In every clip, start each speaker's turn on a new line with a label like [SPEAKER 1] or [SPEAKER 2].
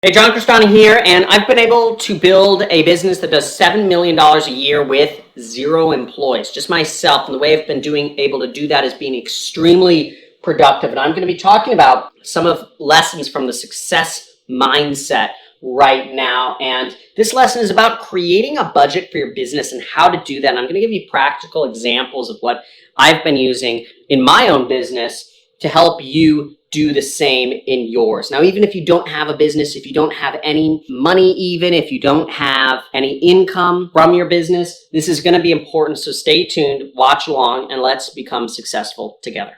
[SPEAKER 1] Hey, John Cristani here, and I've been able to build a business that does $7 million a year with 0 employees, just myself. And the way I've been able to do that is being extremely productive. And I'm going to be talking about some of lessons from the success mindset right now. And this lesson is about creating a budget for your business and how to do that. And I'm going to give you practical examples of what I've been using in my own business to help you do the same in yours. Now, even if you don't have a business, if you don't have any money, even if you don't have any income from your business, this is going to be important. So stay tuned, watch along, and let's become successful together.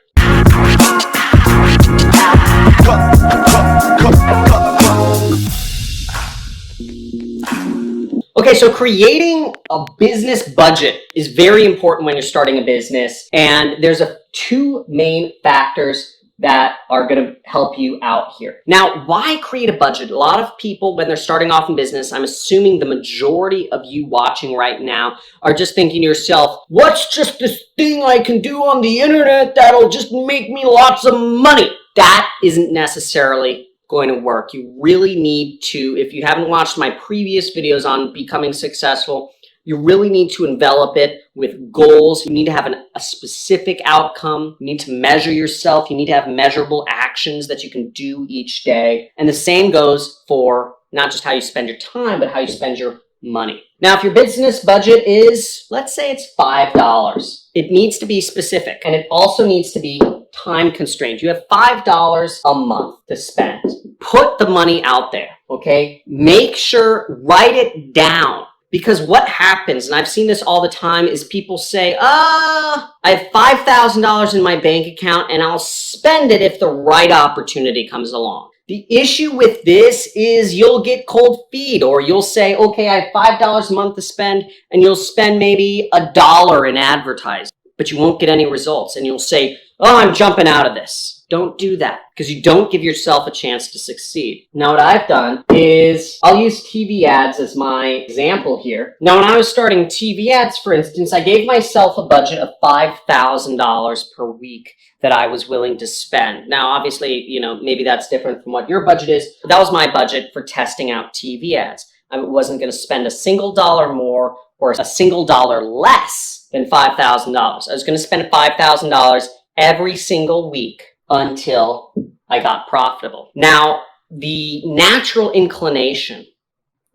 [SPEAKER 1] Okay, so creating a business budget is very important when you're starting a business. And there's two main factors that are going to help you out here. Now, why create a budget? A lot of people, when they're starting off in business, I'm assuming the majority of you watching right now are just thinking to yourself, what's just this thing I can do on the internet that'll just make me lots of money? That isn't necessarily going to work. You really need to, if you haven't watched my previous videos on becoming successful, you really need to envelop it with goals. You need to have a specific outcome. You need to measure yourself. You need to have measurable actions that you can do each day. And the same goes for not just how you spend your time, but how you spend your money. Now, if your business budget is, let's say it's $5, it needs to be specific, and it also needs to be time constrained. You have $5 a month to spend. Put the money out there, okay? Make sure, write it down. Because what happens, and I've seen this all the time, is people say, I have $5,000 in my bank account and I'll spend it if the right opportunity comes along. The issue with this is you'll get cold feet, or you'll say, okay, I have $5 a month to spend, and you'll spend maybe $1 in advertising, but you won't get any results. And you'll say, oh, I'm jumping out of this. Don't do that, because you don't give yourself a chance to succeed. Now, what I've done is I'll use TV ads as my example here. Now, when I was starting TV ads, for instance, I gave myself a budget of $5,000 per week that I was willing to spend. Now, obviously, maybe that's different from what your budget is. But that was my budget for testing out TV ads. I wasn't going to spend a single dollar more or a single dollar less than $5,000. I was going to spend $5,000 every single week until I got profitable. Now, the natural inclination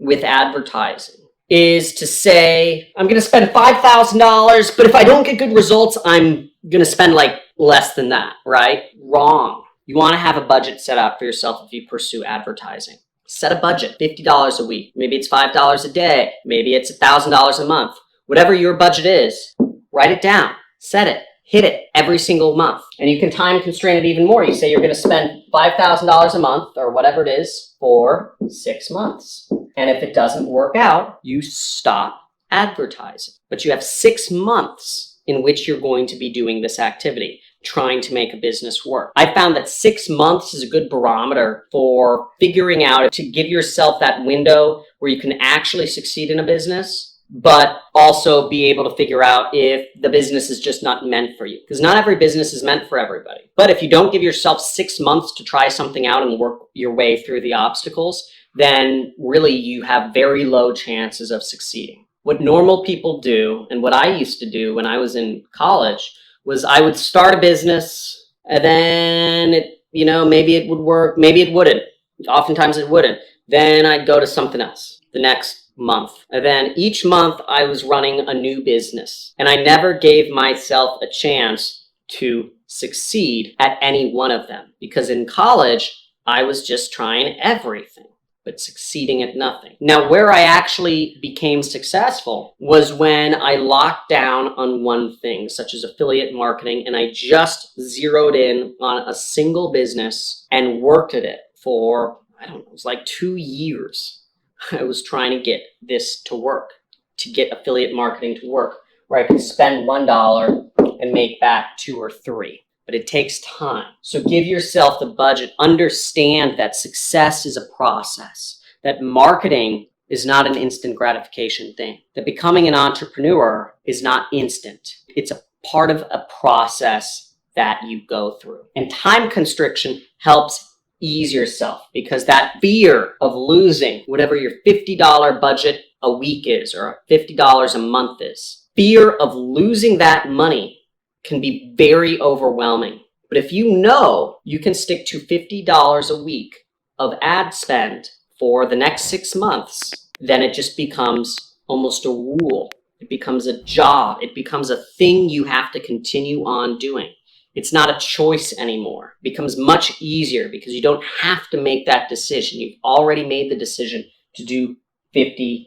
[SPEAKER 1] with advertising is to say, I'm going to spend $5,000, but if I don't get good results, I'm going to spend like less than that, right? Wrong. You want to have a budget set out for yourself if you pursue advertising. Set a budget, $50 a week. Maybe it's $5 a day. Maybe it's $1,000 a month. Whatever your budget is, write it down, set it. Hit it every single month. And you can time constrain it even more. You say you're going to spend $5,000 a month or whatever it is for 6 months. And if it doesn't work out, you stop advertising. But you have 6 months in which you're going to be doing this activity, trying to make a business work. I found that 6 months is a good barometer for figuring out to give yourself that window where you can actually succeed in a business, but also be able to figure out if the business is just not meant for you. Because not every business is meant for everybody. But if you don't give yourself 6 months to try something out and work your way through the obstacles, then really you have very low chances of succeeding. What normal people do, and what I used to do when I was in college, was I would start a business and then maybe it would work, maybe it wouldn't. Oftentimes it wouldn't. Then I'd go to something else the next month. And then each month I was running a new business, and I never gave myself a chance to succeed at any one of them, because in college I was just trying everything but succeeding at nothing. Now, where I actually became successful was when I locked down on one thing, such as affiliate marketing, and I just zeroed in on a single business and worked at it for, it was like 2 years. I was trying to get this to work, to get affiliate marketing to work, where I could spend $1 and make back 2 or 3. But it takes time. So give yourself the budget. Understand that success is a process, that marketing is not an instant gratification thing, that becoming an entrepreneur is not instant. It's a part of a process that you go through. And time constriction helps ease yourself, because that fear of losing whatever your $50 budget a week is or $50 a month is, fear of losing that money can be very overwhelming. But if you know you can stick to $50 a week of ad spend for the next 6 months, then it just becomes almost a rule. It becomes a job. It becomes a thing you have to continue on doing. It's not a choice anymore. It becomes much easier because you don't have to make that decision. You've already made the decision to do $50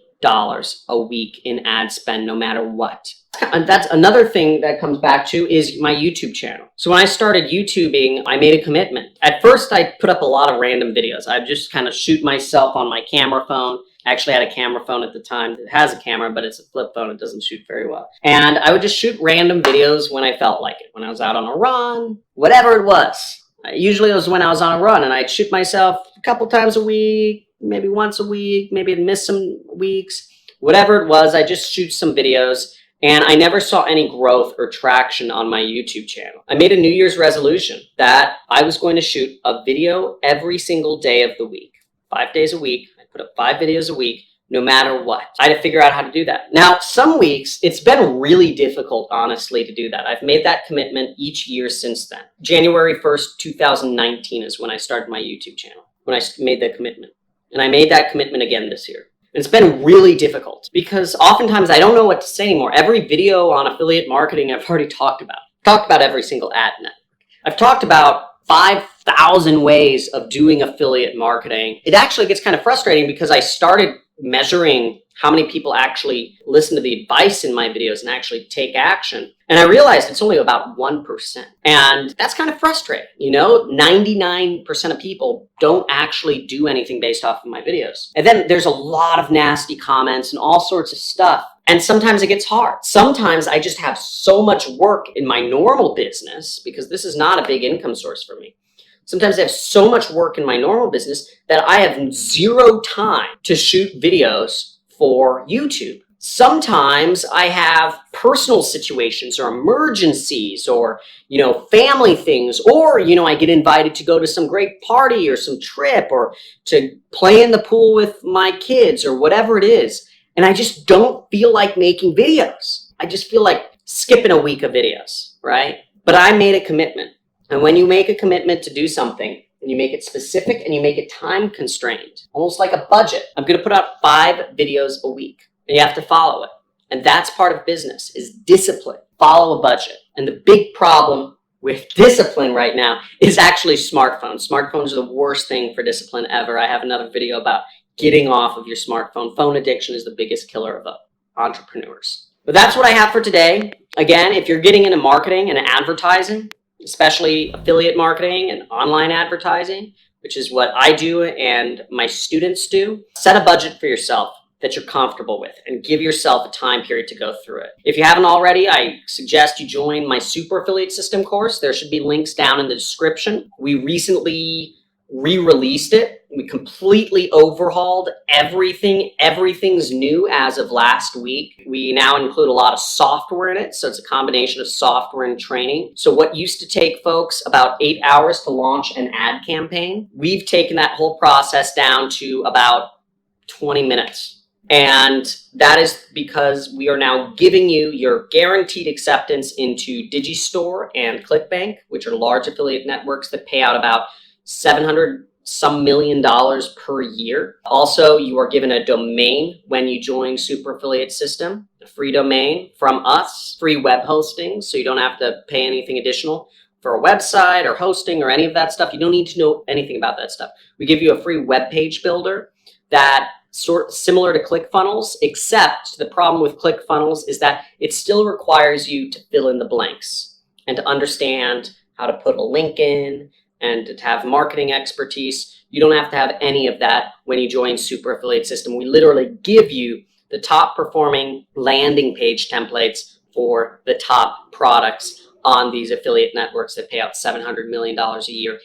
[SPEAKER 1] a week in ad spend no matter what. And that's another thing that comes back to is my YouTube channel. So when I started YouTubing, I made a commitment. At first, I put up a lot of random videos. I just kind of shoot myself on my camera phone. I actually had a camera phone at the time. It has a camera, but it's a flip phone. It doesn't shoot very well. And I would just shoot random videos when I felt like it. When I was out on a run, whatever it was. Usually it was when I was on a run, and I'd shoot myself a couple times a week, maybe once a week, maybe I'd miss some weeks. Whatever it was, I just shoot some videos. And I never saw any growth or traction on my YouTube channel. I made a New Year's resolution that I was going to shoot a video every single day of the week. 5 days a week. I put up 5 videos a week, no matter what. I had to figure out how to do that. Now, some weeks, it's been really difficult, honestly, to do that. I've made that commitment each year since then. January 1st, 2019 is when I started my YouTube channel, when I made that commitment. And I made that commitment again this year. It's been really difficult because oftentimes I don't know what to say anymore. Every video on affiliate marketing I've already talked about. I've talked about every single ad network. I've talked about 5,000 ways of doing affiliate marketing. It actually gets kind of frustrating because I started measuring how many people actually listen to the advice in my videos and actually take action. And I realized it's only about 1%. And that's kind of frustrating. You know, 99% of people don't actually do anything based off of my videos. And then there's a lot of nasty comments and all sorts of stuff. And sometimes it gets hard. Sometimes I just have so much work in my normal business, because this is not a big income source for me. Sometimes I have so much work in my normal business that I have zero time to shoot videos for YouTube. Sometimes I have personal situations or emergencies or, family things, or, I get invited to go to some great party or some trip or to play in the pool with my kids or whatever it is. And I just don't feel like making videos. I just feel like skipping a week of videos, right? But I made a commitment. And when you make a commitment to do something, and you make it specific and you make it time constrained, almost like a budget, I'm going to put out 5 videos a week. And you have to follow it. And that's part of business, is discipline. Follow a budget. And the big problem with discipline right now is actually smartphones. Smartphones are the worst thing for discipline ever. I have another video about getting off of your smartphone. Phone addiction is the biggest killer of entrepreneurs. But that's what I have for today. Again, if you're getting into marketing and advertising, especially affiliate marketing and online advertising, which is what I do and my students do, set a budget for yourself that you're comfortable with and give yourself a time period to go through it. If you haven't already, I suggest you join my Super Affiliate System course. There should be links down in the description. We recently re-released it. We completely overhauled everything. Everything's new as of last week. We now include a lot of software in it. So it's a combination of software and training. So what used to take folks about 8 hours to launch an ad campaign, we've taken that whole process down to about 20 minutes. And that is because we are now giving you your guaranteed acceptance into Digistore and ClickBank, which are large affiliate networks that pay out about $700 some million per year. Also, you are given a domain when you join Super Affiliate System, a free domain from us, free web hosting, so you don't have to pay anything additional for a website or hosting or any of that stuff. You don't need to know anything about that stuff. We give you a free web page builder that similar to ClickFunnels, except the problem with ClickFunnels is that it still requires you to fill in the blanks and to understand how to put a link in and to have marketing expertise. You don't have to have any of that when you join Super Affiliate System. We literally give you the top performing landing page templates for the top products on these affiliate networks that pay out $700 million a year.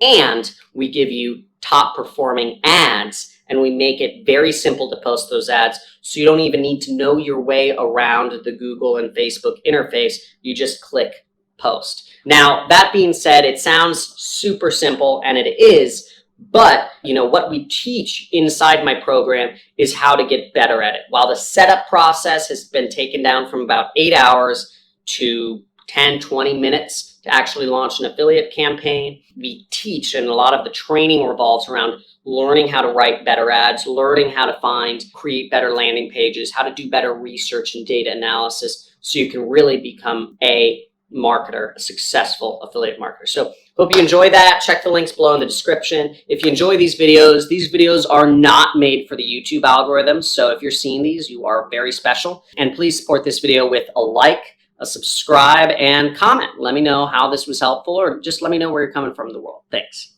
[SPEAKER 1] And we give you top performing ads, and we make it very simple to post those ads. So you don't even need to know your way around the Google and Facebook interface. You just click post. Now, that being said, it sounds super simple, and it is, But, what we teach inside my program is how to get better at it. While the setup process has been taken down from about 8 hours to 10, 20 minutes to actually launch an affiliate campaign, we teach, and a lot of the training revolves around learning how to write better ads, learning how to create better landing pages, how to do better research and data analysis so you can really become a marketer, a successful affiliate marketer. So hope you enjoy that. Check the links below in the description. If you enjoy these videos are not made for the YouTube algorithm. So if you're seeing these, you are very special. And please support this video with a like, a subscribe, and comment. Let me know how this was helpful, or just let me know where you're coming from in the world. Thanks.